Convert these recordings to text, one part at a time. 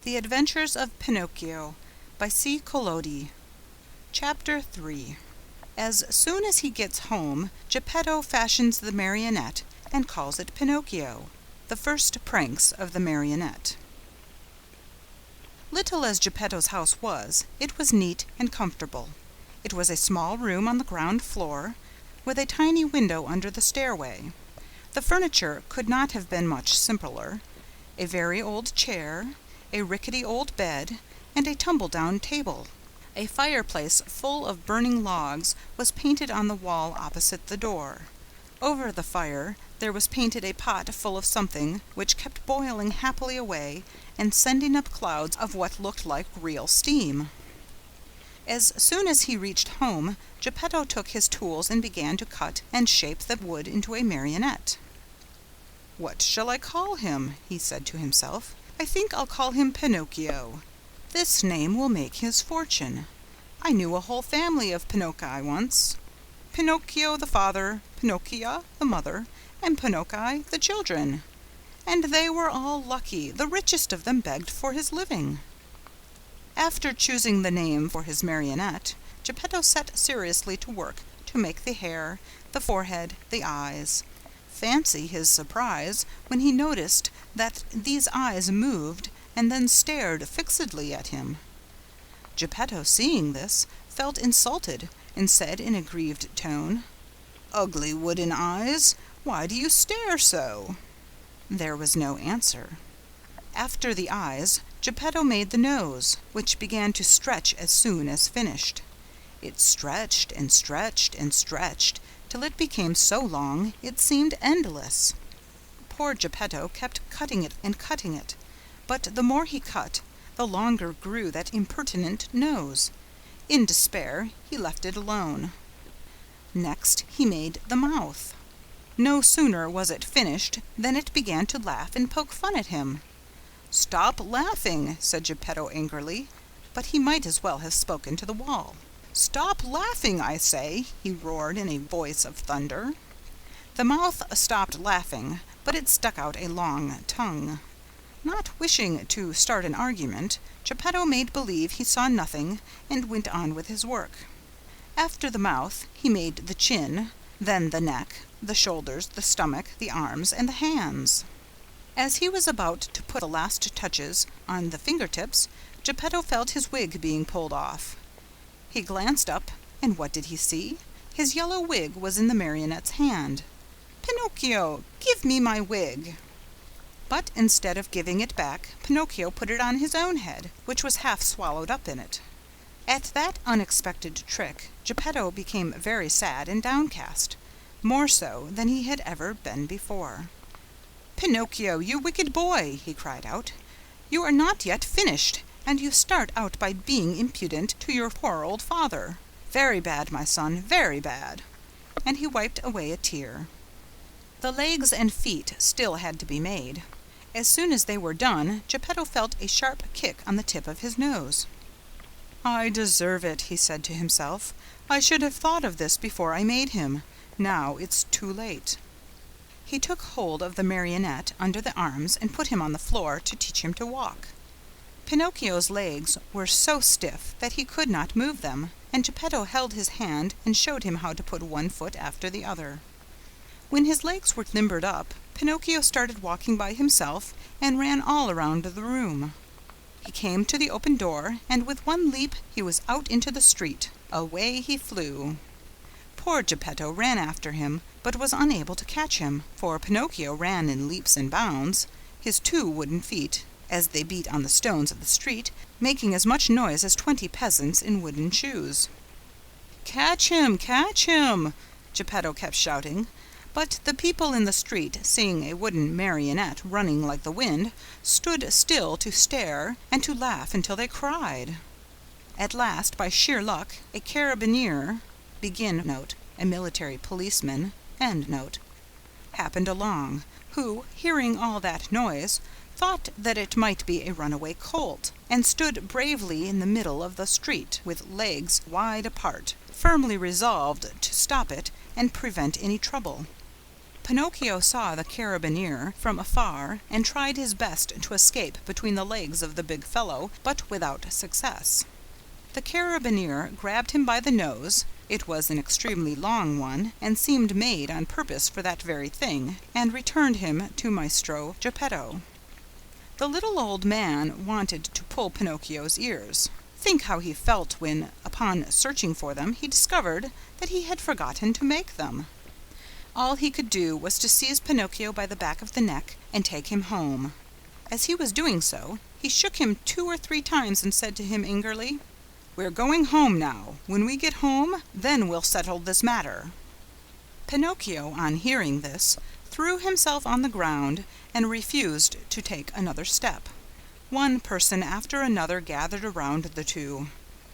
The Adventures of Pinocchio by C. Collodi. Chapter 3. As soon as he gets home, Geppetto fashions the marionette and calls it Pinocchio. The first pranks of the marionette. Little as Geppetto's house was, it was neat and comfortable. It was a small room on the ground floor, with a tiny window under the stairway. The furniture could not have been much simpler. A very old chair, a rickety old bed, and a tumble-down table. A fireplace full of burning logs was painted on the wall opposite the door. Over the fire there was painted a pot full of something which kept boiling happily away and sending up clouds of what looked like real steam. As soon as he reached home, Geppetto took his tools and began to cut and shape the wood into a marionette. "What shall I call him?" he said to himself. "I think I'll call him Pinocchio. This name will make his fortune. I knew a whole family of Pinocchi once. Pinocchio the father, Pinocchia the mother, and Pinocchi the children. And they were all lucky. The richest of them begged for his living." After choosing the name for his marionette, Geppetto set seriously to work to make the hair, the forehead, the eyes. Fancy his surprise when he noticed that these eyes moved and then stared fixedly at him. Geppetto, seeing this, felt insulted and said in a grieved tone, "Ugly wooden eyes, why do you stare so?" There was no answer. After the eyes, Geppetto made the nose, which began to stretch as soon as finished. It stretched and stretched and stretched till it became so long it seemed endless. Poor Geppetto kept cutting it and cutting it, but the more he cut, the longer grew that impertinent nose. In despair, he left it alone. Next, he made the mouth. No sooner was it finished than it began to laugh and poke fun at him. "Stop laughing," said Geppetto angrily, but he might as well have spoken to the wall. "Stop laughing, I say," he roared in a voice of thunder. The mouth stopped laughing, but it stuck out a long tongue. Not wishing to start an argument, Geppetto made believe he saw nothing and went on with his work. After the mouth, he made the chin, then the neck, the shoulders, the stomach, the arms, and the hands. As he was about to put the last touches on the fingertips, Geppetto felt his wig being pulled off. He glanced up, and what did he see? His yellow wig was in the marionette's hand. "Pinocchio, give me my wig." But instead of giving it back, Pinocchio put it on his own head, which was half swallowed up in it. At that unexpected trick, Geppetto became very sad and downcast, more so than he had ever been before. "Pinocchio, you wicked boy!" he cried out. "You are not yet finished, and you start out by being impudent to your poor old father. Very bad, my son, very bad." And he wiped away a tear. The legs and feet still had to be made. As soon as they were done, Geppetto felt a sharp kick on the tip of his nose. "I deserve it," he said to himself. "I should have thought of this before I made him. Now it's too late." He took hold of the marionette under the arms and put him on the floor to teach him to walk. Pinocchio's legs were so stiff that he could not move them, and Geppetto held his hand and showed him how to put one foot after the other. When his legs were limbered up, Pinocchio started walking by himself and ran all around the room. He came to the open door, and with one leap he was out into the street. Away he flew. Poor Geppetto ran after him, but was unable to catch him, for Pinocchio ran in leaps and bounds, his 2 wooden feet, as they beat on the stones of the street, making as much noise as 20 peasants in wooden shoes. "Catch him! Catch him!" Geppetto kept shouting. But the people in the street, seeing a wooden marionette running like the wind, stood still to stare and to laugh until they cried. At last, by sheer luck, a carabinier (a military policeman) happened along, who, hearing all that noise, thought that it might be a runaway colt, and stood bravely in the middle of the street, with legs wide apart, firmly resolved to stop it and prevent any trouble. Pinocchio saw the carabineer from afar and tried his best to escape between the legs of the big fellow, but without success. The carabineer grabbed him by the nose, it was an extremely long one, and seemed made on purpose for that very thing, and returned him to Maestro Geppetto. The little old man wanted to pull Pinocchio's ears. Think how he felt when, upon searching for them, he discovered that he had forgotten to make them. All he could do was to seize Pinocchio by the back of the neck and take him home. As he was doing so, he shook him 2 or 3 times and said to him angrily, "We're going home now. When we get home, then we'll settle this matter." Pinocchio, on hearing this, threw himself on the ground and refused to take another step. One person after another gathered around the two.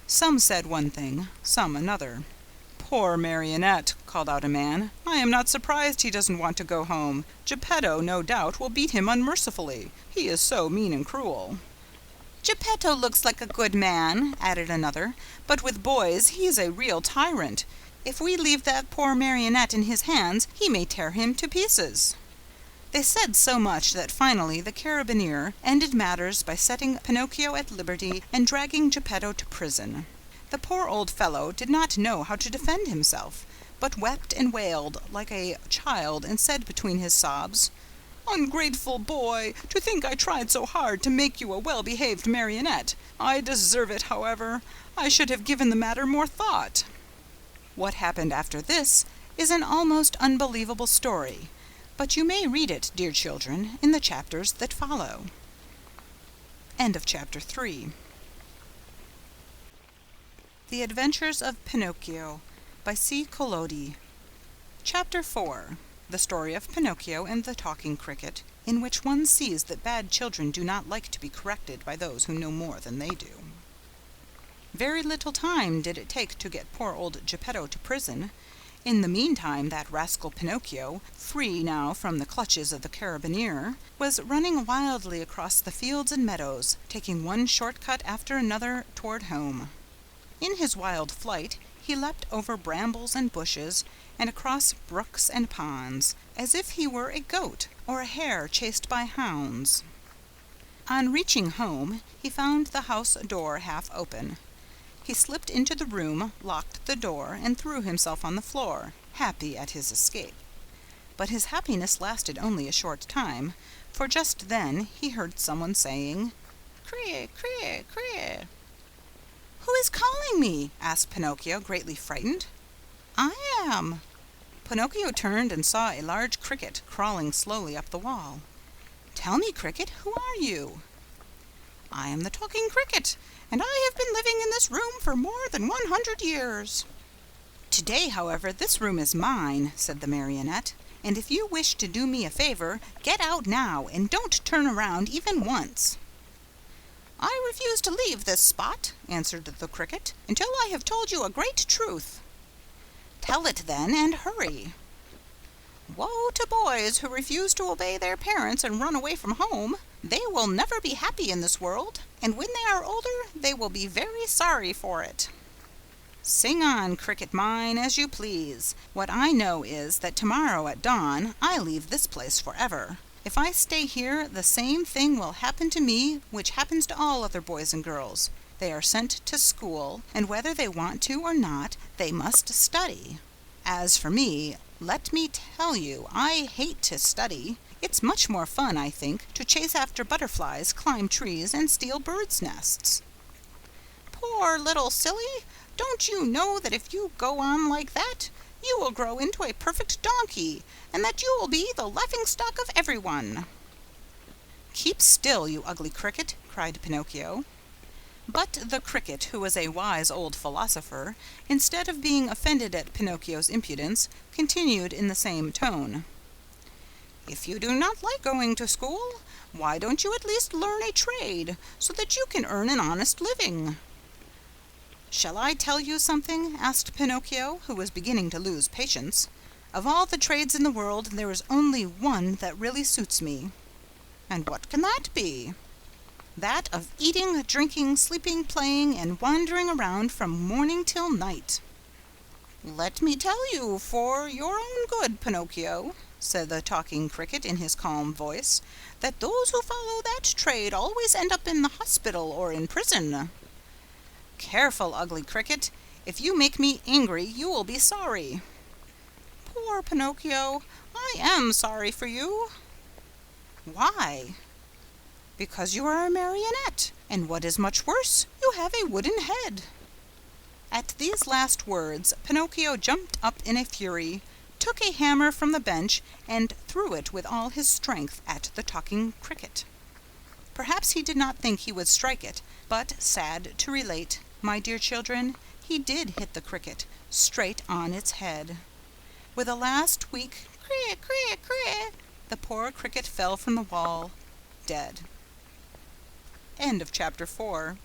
Some said one thing, some another. "Poor Marionette," called out a man. "I am not surprised he doesn't want to go home. Geppetto, no doubt, will beat him unmercifully. He is so mean and cruel." "Geppetto looks like a good man," added another, "but with boys he is a real tyrant. If we leave that poor Marionette in his hands, he may tear him to pieces." They said so much that finally the carabineer ended matters by setting Pinocchio at liberty and dragging Geppetto to prison. The poor old fellow did not know how to defend himself, but wept and wailed like a child and said between his sobs, "Ungrateful boy, to think I tried so hard to make you a well-behaved marionette. I deserve it, however. I should have given the matter more thought." What happened after this is an almost unbelievable story, but you may read it, dear children, in the chapters that follow. End of chapter 3. The Adventures of Pinocchio by C. Collodi. Chapter 4. The Story of Pinocchio and the Talking Cricket, in which one sees that bad children do not like to be corrected by those who know more than they do. Very little time did it take to get poor old Geppetto to prison. In the meantime, that rascal Pinocchio, free now from the clutches of the carabineer, was running wildly across the fields and meadows, taking one short-cut after another toward home. In his wild flight, he leapt over brambles and bushes and across brooks and ponds, as if he were a goat or a hare chased by hounds. On reaching home, he found the house door half open. He slipped into the room, locked the door, and threw himself on the floor, happy at his escape. But his happiness lasted only a short time, for just then he heard someone saying, "Crie, crie, crie." "Who is calling me?" asked Pinocchio, greatly frightened. "I am." Pinocchio turned and saw a large cricket crawling slowly up the wall. "Tell me, Cricket, who are you?" "I am the Talking Cricket, and I have been living in this room for more than 100 years. "Today, however, this room is mine," said the Marionette, "and if you wish to do me a favor, get out now and don't turn around even once." "I refuse to leave this spot," answered the Cricket, "until I have told you a great truth." "Tell it then, and hurry." "Woe to boys who refuse to obey their parents and run away from home. They will never be happy in this world, and when they are older they will be very sorry for it." "Sing on, Cricket mine, as you please. What I know is that tomorrow at dawn I leave this place forever. If I stay here, the same thing will happen to me which happens to all other boys and girls. They are sent to school, and whether they want to or not, they must study. As for me, let me tell you, I hate to study. It's much more fun, I think, to chase after butterflies, climb trees, and steal birds' nests." "Poor little silly! Don't you know that if you go on like that, you will grow into a perfect donkey, and that you will be the laughing-stock of everyone?" "Keep still, you ugly Cricket!" cried Pinocchio. But the Cricket, who was a wise old philosopher, instead of being offended at Pinocchio's impudence, continued in the same tone. "If you do not like going to school, why don't you at least learn a trade, so that you can earn an honest living?" "Shall I tell you something?" asked Pinocchio, who was beginning to lose patience. "Of all the trades in the world, there is only one that really suits me." "And what can that be?" "That of eating, drinking, sleeping, playing, and wandering around from morning till night." "Let me tell you, for your own good, Pinocchio," said the talking cricket in his calm voice, "that those who follow that trade always end up in the hospital or in prison." "Careful, ugly cricket. If you make me angry you will be sorry." "Poor Pinocchio, I am sorry for you." "Why?" "Because you are a marionette, and what is much worse, you have a wooden head." At these last words Pinocchio jumped up in a fury, took a hammer from the bench, and threw it with all his strength at the talking cricket. Perhaps he did not think he would strike it, but, sad to relate, my dear children, he did hit the cricket straight on its head. With a last weak "Cria, cria, cria," the poor cricket fell from the wall, dead. End of chapter 4.